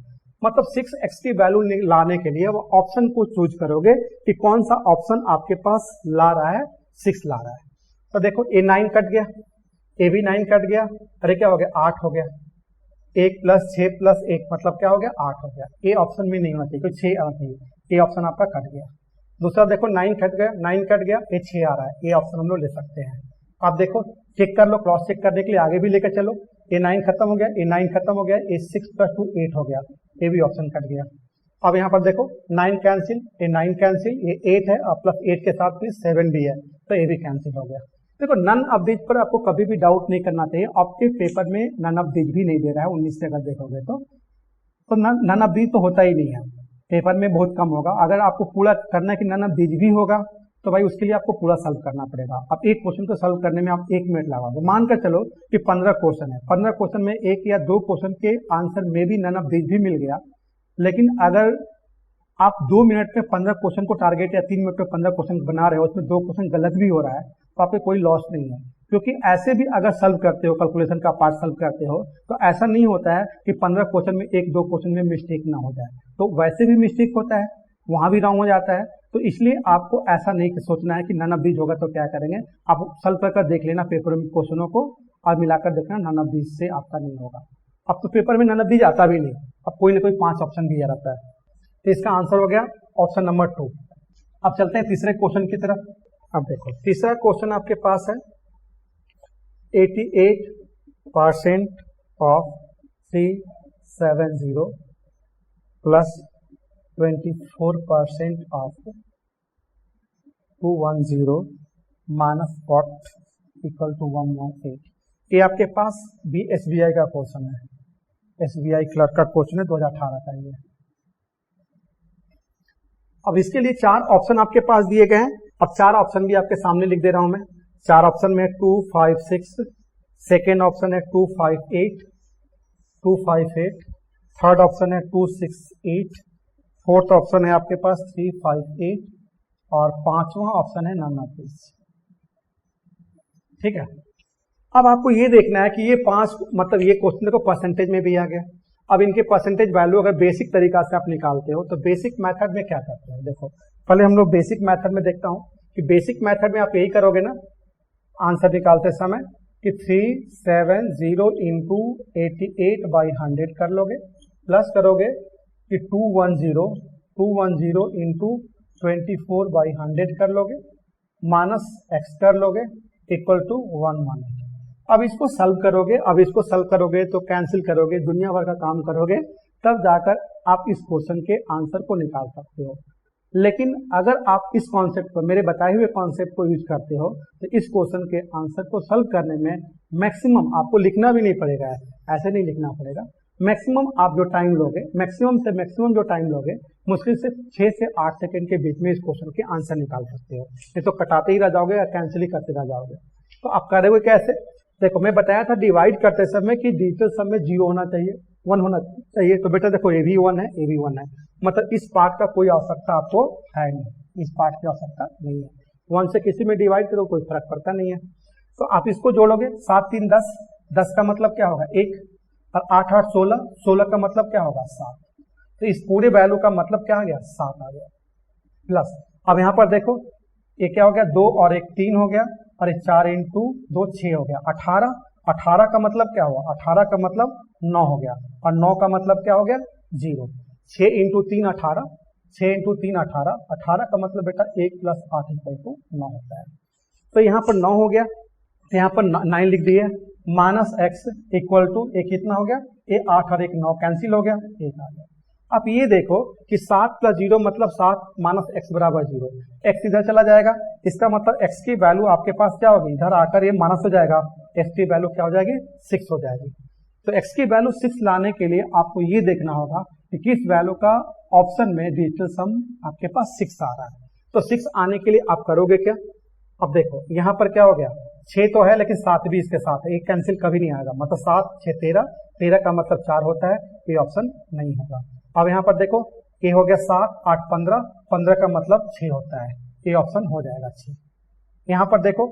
मतलब 6x की वैल्यू लाने के लिए वो ऑप्शन को चूज करोगे कि कौन सा ऑप्शन आपके पास ला रहा है 6 ला रहा है। तो देखो a 9 कट गया, a भी 9 कट गया, अरे क्या हो गया 8 हो गया, 1 + 6 + 1 मतलब क्या हो गया 8 हो गया। ए ऑप्शन में नहीं होना चाहिए, कोई 6 आना चाहिए, ए ऑप्शन आपका कट गया। दूसरा देखो 9 कट गया, 9 कट गया, ये 6 आ रहा है, ए ऑप्शन हम लोग ले सकते हैं। आप देखो चेक कर लो, क्रॉस चेक करने के लिए आगे भी लेकर चलो। ए 9 खत्म हो गया, ए 9 खत्म हो गया, ए 6 + 2 8 हो गया, ए भी ऑप्शन कट गया। अब यहाँ पर देखो 9 कैंसिल, ए 9 कैंसिल, ये 8 है और +8 के साथ में 7 भी है, तो ए भी कैंसिल हो गया। देखो नन ऑफ दीज पर आपको कभी भी डाउट नहीं करना चाहिए। आपके पेपर में नन ऑफ दीज भी नहीं दे रहा है 19 से अगर देखोगे तो नन ऑफ दीज तो होता ही नहीं है, पेपर में बहुत कम होगा। अगर आपको पूरा करना है कि नन ऑफ दीज भी होगा तो भाई उसके लिए आपको पूरा सॉल्व करना पड़ेगा। अब एक क्वेश्चन को सॉल्व करने में आप 1 मिनट लगाओगे। मानकर चलो कि 15 क्वेश्चन है, 15 क्वेश्चन में 1 या 2 क्वेश्चन के आंसर में भी नन ऑफ दीज भी मिल गया, लेकिन अगर आप 2 मिनट में 15 क्वेश्चन को टारगेट या 3 मिनट में 15 क्वेश्चन बना रहे हो, उसमें 2 क्वेश्चन गलत भी हो रहा है, तो आपको कोई लॉस नहीं है। क्योंकि ऐसे भी अगर सॉल्व करते हो, कैलकुलेशन का पार्ट सॉल्व करते हो, तो ऐसा नहीं होता है कि 15 क्वेश्चन में 1 2 क्वेश्चन में मिस्टेक ना हो जाए, तो वैसे भी मिस्टेक होता है, वहां भी रॉन्ग हो जाता है। तो इसलिए आपको ऐसा नहीं सोचना है कि नन ऑफ दीज होगा तो क्या करेंगे, आप सॉल्व कर देख लेना पेपर में क्वेश्चनों को और मिलाकर देखना नन ऑफ दीज से आपका नहीं होगा। अब तो पेपर में नन ऑफ दीज आता भी नहीं, अब कोई ना कोई 5 ऑप्शन भी रहता है। तो इसका आंसर हो गया ऑप्शन नंबर 2। अब चलते हैं तीसरे क्वेश्चन की तरफ। अब देखो तीसरा क्वेश्चन आपके पास है 88% ऑफ 370 प्लस 24% ऑफ 210 माइनस 40 = 118। ये आपके पास भी SBI का क्वेश्चन है, SBI क्लर्क का क्वेश्चन है 2018 का ये। अब इसके लिए 4 ऑप्शन आपके पास दिए गए हैं। अब 4 ऑप्शन भी आपके सामने लिख दे रहा हूं मैं। 4 ऑप्शन में 256, सेकेंड ऑप्शन है 258, 258, थर्ड ऑप्शन है 268, फोर्थ ऑप्शन है आपके पास 358 और 5वां ऑप्शन है नन ऑफ दीज। ठीक है, अब आपको ये देखना है कि ये 5 मतलब ये क्वेश्चन को परसेंटेज में भी आ गया। अब इनके परसेंटेज वैल्यू अगर बेसिक तरीका से आप निकालते हो तो बेसिक मेथड में क्या करते हैं, देखो पहले हम लोग बेसिक मेथड में देखता हूं कि बेसिक मेथड में आप यही करोगे ना आंसर निकालते समय कि 370 इंटू 88/100 कर लोगे, प्लस करोगे कि 210 इंटू 24/100 कर लोगे, माइनस x कर लोगे इक्वल टू 118। अब इसको सॉल्व करोगे, अब इसको सॉल्व करोगे तो कैंसिल करोगे, दुनिया भर का काम करोगे, तब जाकर आप इस क्वेश्चन के आंसर को निकाल सकते हो। लेकिन अगर आप इस कॉन्सेप्ट को, मेरे बताए हुए कॉन्सेप्ट को यूज करते हो तो इस क्वेश्चन के आंसर को सॉल्व करने में मैक्सिमम आपको लिखना भी नहीं पड़ेगा, ऐसे नहीं लिखना पड़ेगा। मैक्सिमम आप जो टाइम लोगे, मैक्सिमम से मैक्सिमम जो टाइम लोगे, मुश्किल से 6 से 8 सेकंड के बीच में इस क्वेश्चन के आंसर निकाल सकते हो। नहीं तो कटाते ही रह जाओगे या कैंसिल ही करते रह जाओगे। तो आप करोगे कैसे, देखो मैं बताया था डिवाइड करते समय कि डिजिटल सम में 0 होना चाहिए, 1 होना चाहिए। तो बेटा देखो ये भी 1 है, ये भी 1 है, मतलब इस पार्ट का कोई आवश्यकता आपको है नहीं, इस पार्ट की आवश्यकता नहीं है। 1 से किसी में डिवाइड करो कोई फर्क पड़ता नहीं है। तो आप इसको जोड़ोगे, 7 3 10, 10 का मतलब क्या होगा 1, और 8 8 16, 16 का मतलब क्या होगा 7। तो इस पूरे वैल्यू का मतलब क्या आ गया 7 आ गया, प्लस अब यहां पर देखो ये क्या हो गया 2 और 1 3 हो गया, और 4 इंटू 2 6 हो गया, 18। 18 का मतलब क्या हुआ, 18 का मतलब 9 हो गया, और 9 का मतलब क्या हो गया 0। 6 इंटू 3 18, 6 इंटू 3 18, 18 का मतलब बेटा 1 + 8 = 9 होता है। तो यहाँ पर 9 हो गया, तो यहाँ पर 9 लिख दिए, -x = ये कितना हो गया, ये 8 और 1 9 कैंसिल हो गया, 1 आ गया। अब ये देखो कि 7 + 0 मतलब 7 -x = 0, x इधर चला जाएगा, इसका मतलब x की वैल्यू आपके पास क्या होगी, इधर आकर ये माइनस हो जाएगा, x की वैल्यू क्या हो जाएगी, 6 हो जाएगी। तो x की वैल्यू 6 लाने के लिए आपको ये देखना होगा कि किस वैल्यू का ऑप्शन में डिजिटल सम आपके पास 6 आ रहा है। तो 6 आने के लिए आप करोगे क्या, अब देखो यहाँ पर क्या हो गया, 6 तो है लेकिन 7 भी इसके साथ है, एक कैंसिल कभी नहीं आएगा, मतलब 7 6 13, 13 का मतलब 4 होता है, ये ऑप्शन नहीं होगा। अब यहाँ पर देखो ये हो गया 7 8 15, 15 का मतलब 6 होता है, ये ऑप्शन हो जाएगा 6। यहाँ पर देखो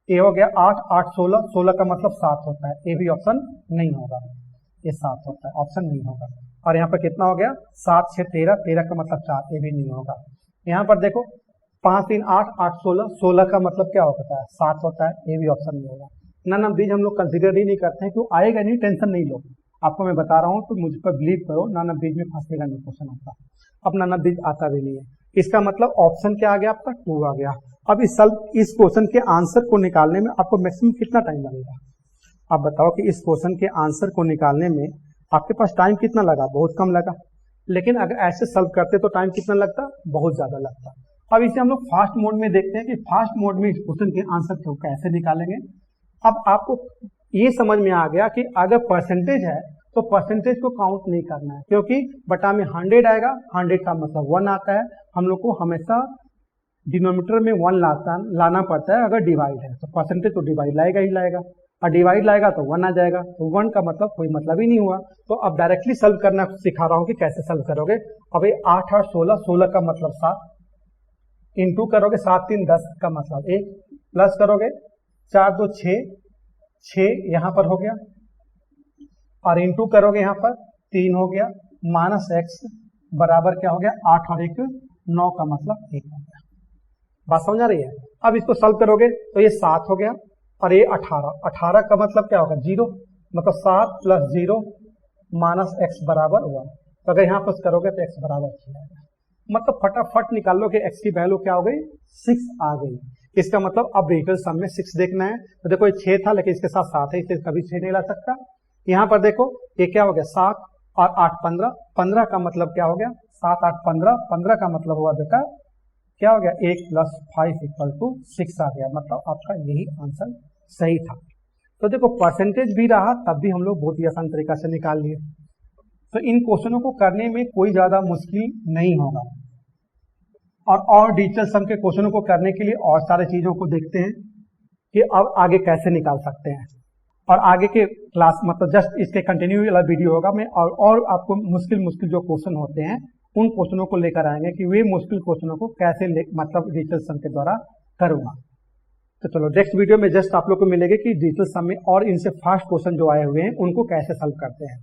ये हो गया 8 8 16, 16 का मतलब 7 होता है, ये भी ऑप्शन नहीं होगा, ये 7 होता है, ऑप्शन नहीं होगा। और यहाँ पर कितना हो गया 7 6 13, 13 का मतलब 4, ये भी नहीं होगा। यहाँ पर देखो 5 3 8 8 16, 16 का मतलब क्या होता है, 7 होता है, ये भी ऑप्शन नहीं होगा। नन ऑफ दीज हम लोग कंसिडर ही नहीं करते हैं, क्यों आएगा नहीं, टेंशन नहीं लो, आपको मैं बता रहा हूँ तो मुझ पर बिलीव करो, नन ऑफ दीज में फंसेगा नहीं क्वेश्चन आपका। अब नन ऑफ दीज आता भी नहीं है, इसका मतलब ऑप्शन क्या आ गया आपका, 2 आ गया। अब इस क्वेश्चन के आंसर को निकालने में आपको मैक्सिमम कितना टाइम लगेगा, आप बताओ कि इस क्वेश्चन के आंसर को निकालने में आपके पास टाइम कितना लगा, बहुत कम लगा। लेकिन अगर ऐसे सॉल्व करते तो टाइम कितना लगता, बहुत ज्यादा लगता। अब इसे हम लोग फास्ट मोड में देखते हैं कि फास्ट मोड में इस क्वेश्चन के आंसर को कैसे निकालेंगे। अब आपको ये समझ में आ गया कि अगर परसेंटेज है तो परसेंटेज को काउंट नहीं करना है, क्योंकि बटा में 100 आएगा, 100 का मतलब 1 आता है, हम लोग को हमेशा डिनोमिनेटर में 1 लाना पड़ता है। अगर डिवाइड है तो परसेंटेज तो डिवाइड लाएगा ही लाएगा, और डिवाइड लाएगा तो 1 आ जाएगा, तो 1 का मतलब कोई मतलब ही नहीं हुआ। तो अब डायरेक्टली सॉल्व करना सिखा रहा हूँ कि कैसे सॉल्व करोगे। अब ये 8 8 16, 16 का मतलब 7, इंटू करोगे 7 3 10 का मतलब 1, प्लस करोगे 4 2 6, 6 यहाँ पर हो गया, और इंटू करोगे यहाँ पर 3 हो गया, -x बराबर क्या हो गया, 8 और 1 9 का मतलब 1 हो गया। बात समझ आ रही है। अब इसको सॉल्व करोगे तो ये 7 हो गया, और ये 18, 18 का मतलब क्या होगा, 0, मतलब 7 + 0 -x = 1। तो अगर यहाँ पर करोगे तो x = 6 आएगा। मतलब फटाफट निकाल लो कि x की वैल्यू क्या हो गई, 6 आ गई। इसका मतलब अब डिजिटल सम में 6 देखना है। तो देखो ये 6 था लेकिन इसके साथ 7 है, इसे कभी 6 नहीं ला सकता। यहाँ पर देखो ये क्या हो गया, 7 और 8 15, 15 का मतलब क्या हो गया, 7 8 15, 15 का मतलब हुआ बेटा क्या हो गया, 1 + 5 = 6 आ गया। मतलब आपका यही आंसर सही था। तो देखो परसेंटेज भी रहा तब भी हम लोग बहुत ही आसान तरीका से निकाल लिए। तो इन क्वेश्चनों को करने में कोई ज्यादा मुश्किल नहीं होगा। और डिजिटल सम के क्वेश्चनों को करने के लिए और सारे चीजों को देखते हैं कि अब आगे कैसे निकाल सकते हैं। और आगे के क्लास मतलब जस्ट इसके कंटिन्यू वाला वीडियो होगा, मैं और आपको मुश्किल जो क्वेश्चन होते हैं उन क्वेश्चनों को लेकर आएंगे कि वे मुश्किल क्वेश्चनों को कैसे मतलब डिजिटल सम के द्वारा करूंगा। तो चलो नेक्स्ट वीडियो में जस्ट आप लोग को मिलेगा कि डिजिटल सम में और इनसे फास्ट क्वेश्चन जो आए हुए हैं उनको कैसे सॉल्व करते हैं।